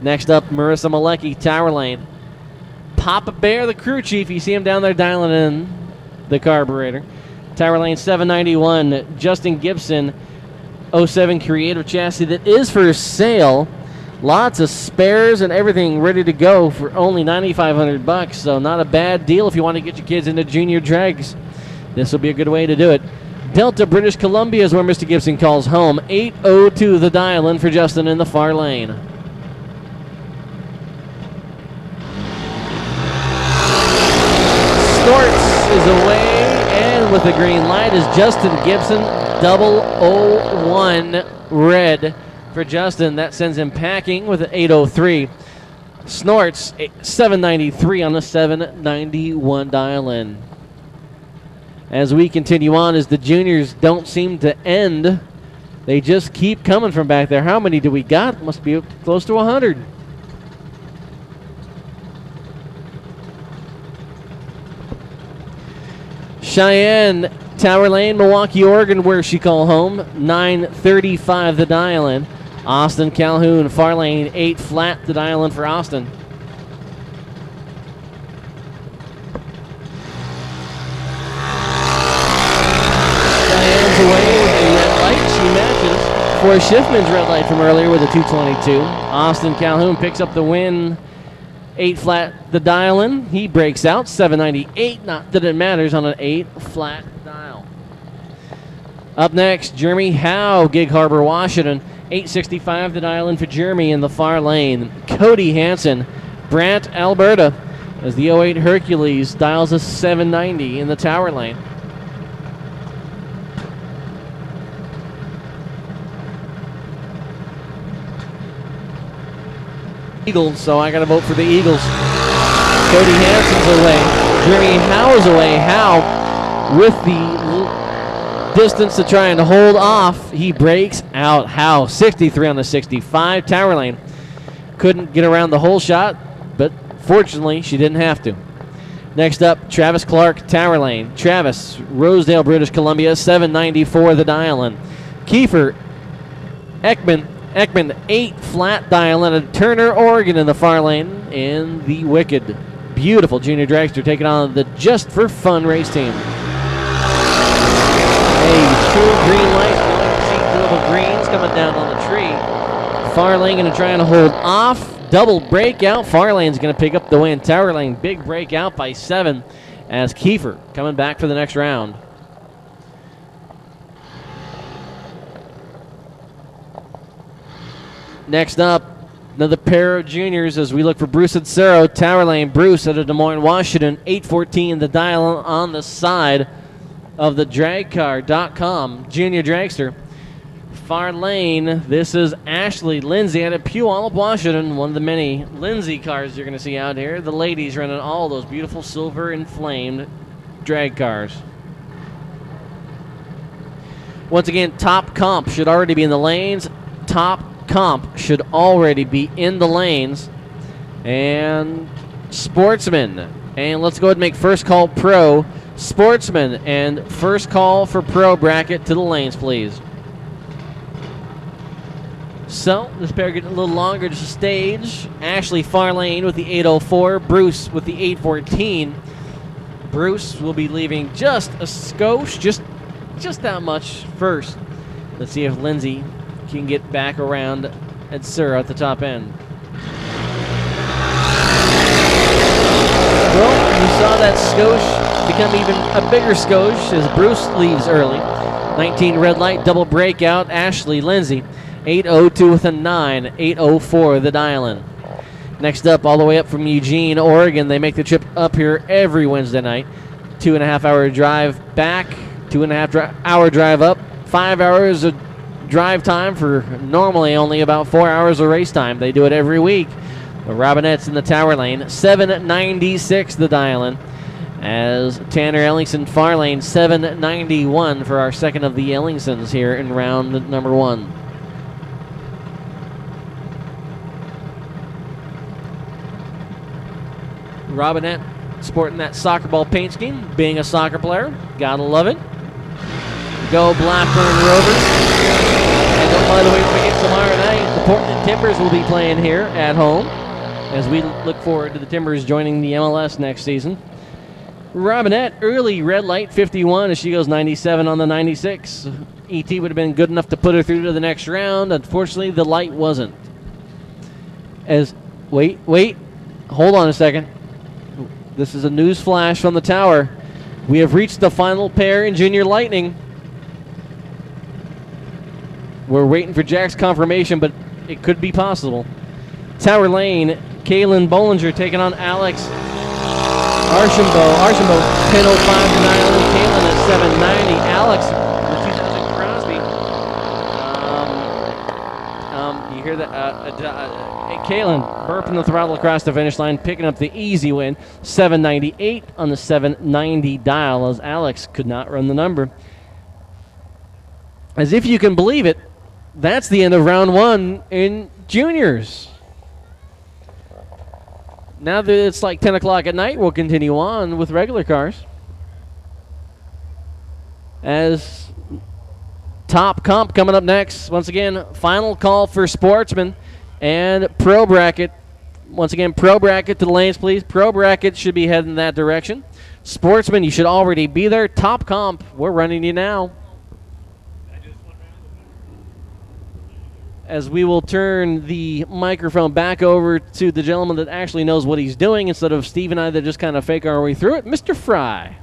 Next up, Marissa Malecki, Tower Lane. Papa Bear, the crew chief. You see him down there dialing in the carburetor. Tower Lane 791, Justin Gibson, 07 Creative chassis that is for sale. Lots of spares and everything ready to go for only $9,500, so not a bad deal if you want to get your kids into junior drags. This will be a good way to do it. Delta, British Columbia is where Mr. Gibson calls home. 802 the dial-in for Justin in the far lane. Storts is away, and with the green light is Justin Gibson, 001 red for Justin. That sends him packing with an 803. Snorts 793 on the 791 dial-in. As we continue on, as the juniors don't seem to end, they just keep coming from back there. How many do we got? Must be close to 100. Cheyenne, Tower Lane, Milwaukee, Oregon, where she call home. 935 the dial-in. Austin Calhoun, far lane, 8 flat the dial-in for Austin. Cheyenne's away with the red light. She matches for Schiffman's red light from earlier with a 222. Austin Calhoun picks up the win. 8 flat the dial-in. He breaks out 798. Not that it matters on an 8 flat dial. Up next, Jeremy Howe, Gig Harbor, Washington. 865 the dial-in for Jeremy in the far lane. Cody Hansen, Brant, Alberta, as the 08 Hercules dials a 790 in the Tower Lane. Eagles, so I got to vote for the Eagles. Cody Hansen's away. Jeremy Howe's away. Howe with the distance to trying to hold off. He breaks out. Howe 63 on the 65. Tower Lane couldn't get around the whole shot, but fortunately she didn't have to. Next up, Travis Clark, Tower Lane. Travis, Rosedale, British Columbia, 794 the dial-in. Kiefer Ekman, 8 flat dial-in at Turner, Oregon in the far lane in the Wicked. Beautiful junior dragster taking on the Just for Fun race team. A true green light. See two little greens coming down on the tree. Far lane going to try and hold off. Double breakout. Far lane's going to pick up the win. Tower Lane, big breakout by 7 as Kiefer coming back for the next round. Next up, another pair of juniors as we look for Bruce Adsero, Tower Lane. Bruce out of Des Moines, Washington, 814 the dial on the side of the dragcar.com junior dragster. Far lane, this is Ashley Lindsay out of Puyallup, Washington, one of the many Lindsay cars you're going to see out here. The ladies running all those beautiful silver inflamed drag cars. Once again, Top Comp should already be in the lanes. Top Comp should already be in the lanes. And Sportsman. And let's go ahead and make first call Pro. Sportsman and first call for Pro bracket to the lanes, please. So, this pair getting a little longer to stage. Ashley far lane with the 804. Bruce with the 814. Bruce will be leaving just a skosh, just that much first. Let's see if Lindsay can get back around at Sura at the top end. Well, you saw that skosh become even a bigger skosh as Bruce leaves early. 19 red light, double breakout. Ashley Lindsay, 802 with a 9, 804 the dial-in. Next up, all the way up from Eugene, Oregon, they make the trip up here every Wednesday night. 2.5 hour drive back, 2.5 hour drive up, 5 hours of drive time for normally only about 4 hours of race time. They do it every week. The Robinettes in the Tower Lane, 796 the dial-in. As Tanner Ellingson far lane, 791 for our second of the Ellingsons here in round number 1. Robinette sporting that soccer ball paint scheme, being a soccer player. Gotta love it. Go Blackburn Rovers. And don't, by the way, forget tomorrow night, the Portland Timbers will be playing here at home as we look forward to the Timbers joining the MLS next season. Robinette, early red light, 51 as she goes 97 on the 96. ET would have been good enough to put her through to the next round. Unfortunately, the light wasn't. Wait, hold on a second. This is a news flash from the tower. We have reached the final pair in Junior Lightning. We're waiting for Jack's confirmation, but it could be possible. Tower Lane, Kaylin Bollinger taking on Alex Archambault. Archambault, 10:05 to 9. Kaylin at 7:90. Alex, the 2000 Crosby. You hear that? Kaylin burping the throttle across the finish line, picking up the easy win. 7:98 on the 7:90 dial as Alex could not run the number. As if you can believe it, that's the end of round 1 in juniors. Now that it's like 10 o'clock at night, we'll continue on with regular cars. As top comp coming up next. Once again, final call for Sportsman and Pro Bracket. Once again, Pro Bracket to the lanes, please. Pro Bracket should be heading that direction. Sportsman, you should already be there. Top comp, we're running you now. As we will turn the microphone back over to the gentleman that actually knows what he's doing instead of Steve and I that just kind of fake our way through it, Mr. Fry.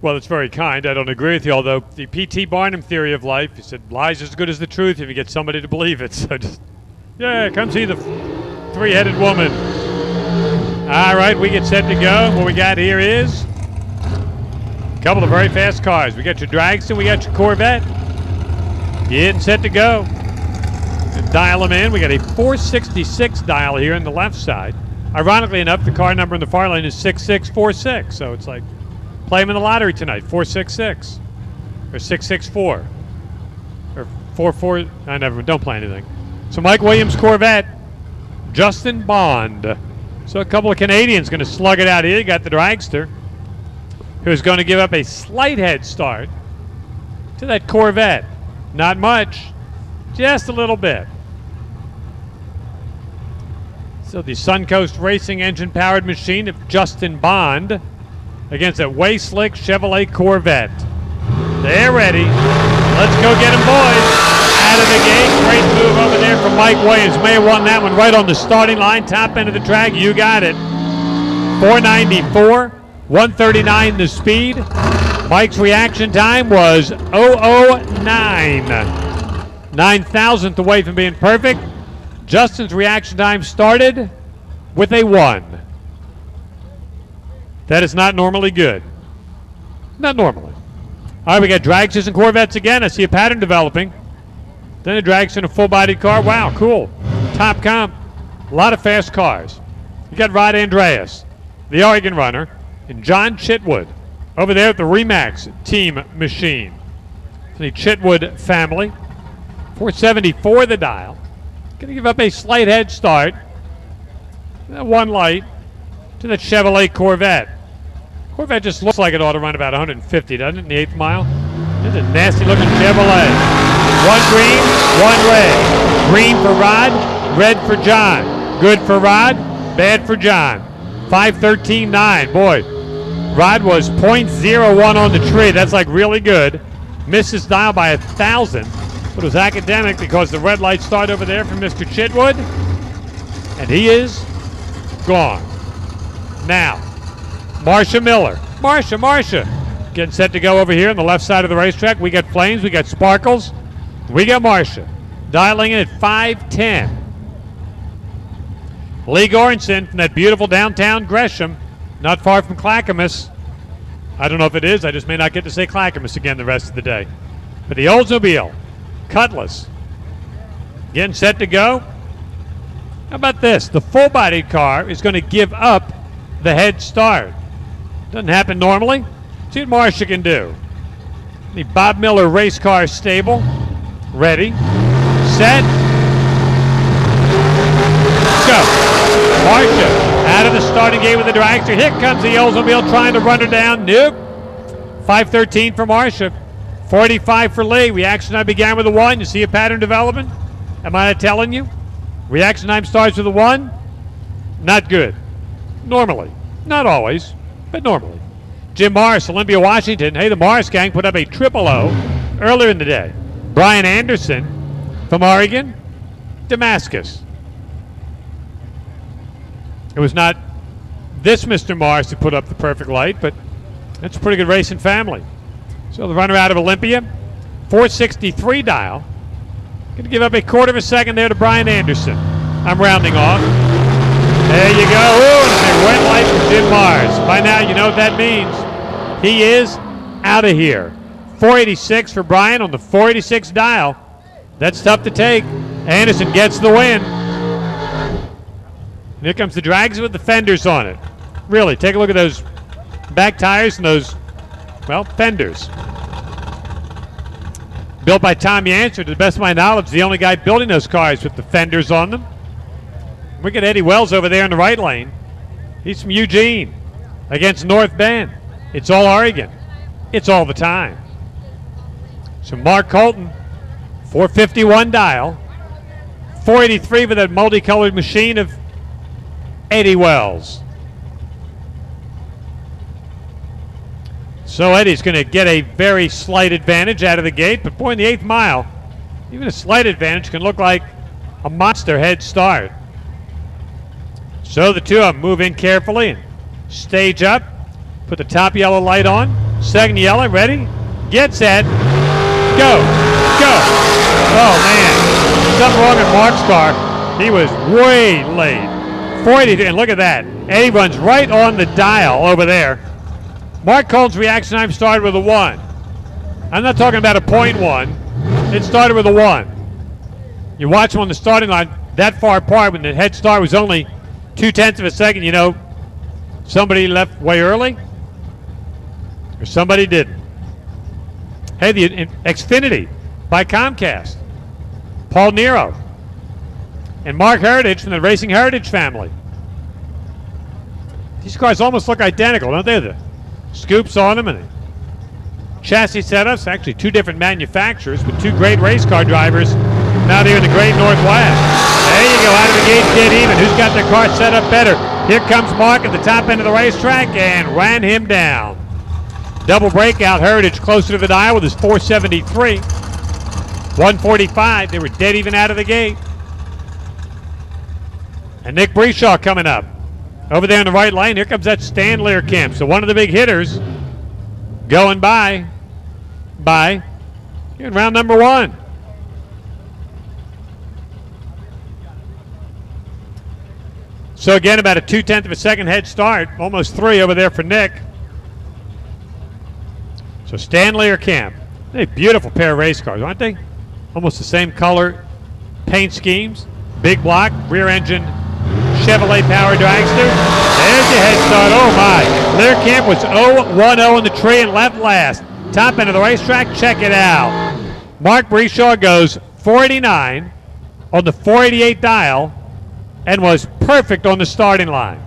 Well, it's very kind. I don't agree with you, although the P.T. Barnum theory of life, he said, lies as good as the truth if you get somebody to believe it. So just, yeah, come see the three-headed woman. All right, we get set to go. What we got here is a couple of very fast cars. We got your Dragster, we got your Corvette. Getting set to go. And dial them in. We got a 466 dial here on the left side. Ironically enough, the car number in the far lane is 6646. So it's like play them in the lottery tonight. 466 or 664 or 44. I never. Don't play anything. So Mike Williams Corvette, Justin Bond. So a couple of Canadians going to slug it out here. You got the Dragster, who's going to give up a slight head start to that Corvette. Not much, just a little bit. So the Suncoast Racing engine-powered machine of Justin Bond against that way slick Chevrolet Corvette. They're ready. Let's go get them, boys. Out of the gate. Great move over there from Mike Williams. May have won that one right on the starting line, top end of the track. You got it. 494, 139 the speed. Mike's reaction time was 009. 9,000th away from being perfect. Justin's reaction time started with a 1. That is not normally good. Not normally. All right, we got Dragsters and Corvettes again. I see a pattern developing. Then a Dragster and a full-bodied car. Wow, cool. Top comp. A lot of fast cars. You got Rod Andreas, the Oregon runner, and John Chitwood over there at the Remax team machine. The Chitwood family. 474 the dial. Going to give up a slight head start. One light to the Chevrolet Corvette. Corvette just looks like it ought to run about 150, doesn't it, in the 8th mile? This is a nasty-looking Chevrolet. One green, one red. Green for Rod, red for John. Good for Rod, bad for John. 5:13.9. Boy, Rod was .01 on the tree. That's like really good. Missed his dial by 1,000. But it was academic because the red light started over there from Mr. Chitwood. And he is gone. Now, Marcia Miller. Marcia. Getting set to go over here on the left side of the racetrack. We got Flames. We got Sparkles. We got Marcia. Dialing in at 5:10. Lee Goranson from that beautiful downtown Gresham. Not far from Clackamas. I don't know if it is. I just may not get to say Clackamas again the rest of the day. But the Oldsmobile, Cutlass, getting set to go. How about this? The full-bodied car is going to give up the head start. Doesn't happen normally. See what Marcia can do. The Bob Miller race car stable. Ready, set, go. Marcia out of the starting gate with the dragster. Here comes the Oldsmobile trying to run her down. Nope. 5:13 for Marcia. 45 for Lee. Reaction time began with a 1. You see a pattern developing? Am I not telling you? Reaction time starts with a 1. Not good. Normally. Not always, but normally. Jim Morris, Olympia, Washington. Hey, the Morris gang put up a triple O earlier in the day. Brian Anderson from Oregon, Damascus. It was not this Mr. Morris who put up the perfect light, but that's a pretty good racing family. So the runner out of Olympia, 463 dial. Going to give up a quarter of a second there to Brian Anderson. I'm rounding off. There you go. Ooh, and a big red light from Jim Mars. By now, you know what that means. He is out of here. 486 for Brian on the 486 dial. That's tough to take. Anderson gets the win. And here comes the drags with the fenders on it. Really, take a look at those back tires and those, well, fenders. Built by Tom Yancey, to the best of my knowledge, the only guy building those cars with the fenders on them. Look at Eddie Wells over there in the right lane. He's from Eugene against North Bend. It's all Oregon. It's all the time. So Mark Colton, 451 dial. 483 with that multicolored machine of Eddie Wells. So Eddie's going to get a very slight advantage out of the gate, but boy, in the 8th mile, even a slight advantage can look like a monster head start. So the two of them move in carefully and stage up, put the top yellow light on, second yellow, ready, get set, go, go. Oh man, something wrong with Mark's car. He was way late. 40, and look at that. Eddie runs right on the dial over there. Mark Colton's reaction time started with a 1. I'm not talking about a 0.1. It started with a 1. You watch him on the starting line that far apart when the head start was only 0.2 of a second, you know, somebody left way early or somebody didn't. Hey, the Xfinity by Comcast. Paul Nero and Mark Heritage from the Racing Heritage family. These cars almost look identical, don't they? The scoops on them and the chassis setups. Actually, two different manufacturers, but two great race car drivers out here in the great Northwest. There you go, out of the gate, dead even. Who's got their car set up better? Here comes Mark at the top end of the racetrack and ran him down. Double breakout, Heritage closer to the dial with his 473. 145, they were dead even out of the gate. And Nick Breshaw coming up. Over there in the right lane, here comes that Stan Learkamp. So one of the big hitters going by in round number 1. So again, about a 0.2 of a second head start, almost 3 over there for Nick. So Stan Learkamp, a beautiful pair of race cars, aren't they? Almost the same color, paint schemes, big block, rear engine, Chevrolet power dragster. There's your head start. Oh my. Learkamp was 0-1-0 in the tree and left last. Top end of the racetrack, check it out. Mark Breshaw goes 489 on the 488 dial and was perfect on the starting line.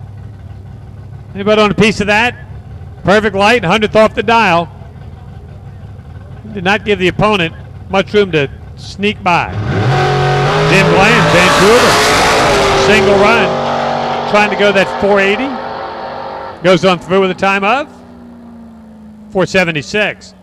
Anybody on a piece of that? Perfect light, 100th off the dial. Did not give the opponent much room to sneak by. Jim Bland, Vancouver, single run. Trying to go that 480. Goes on through with a time of 476.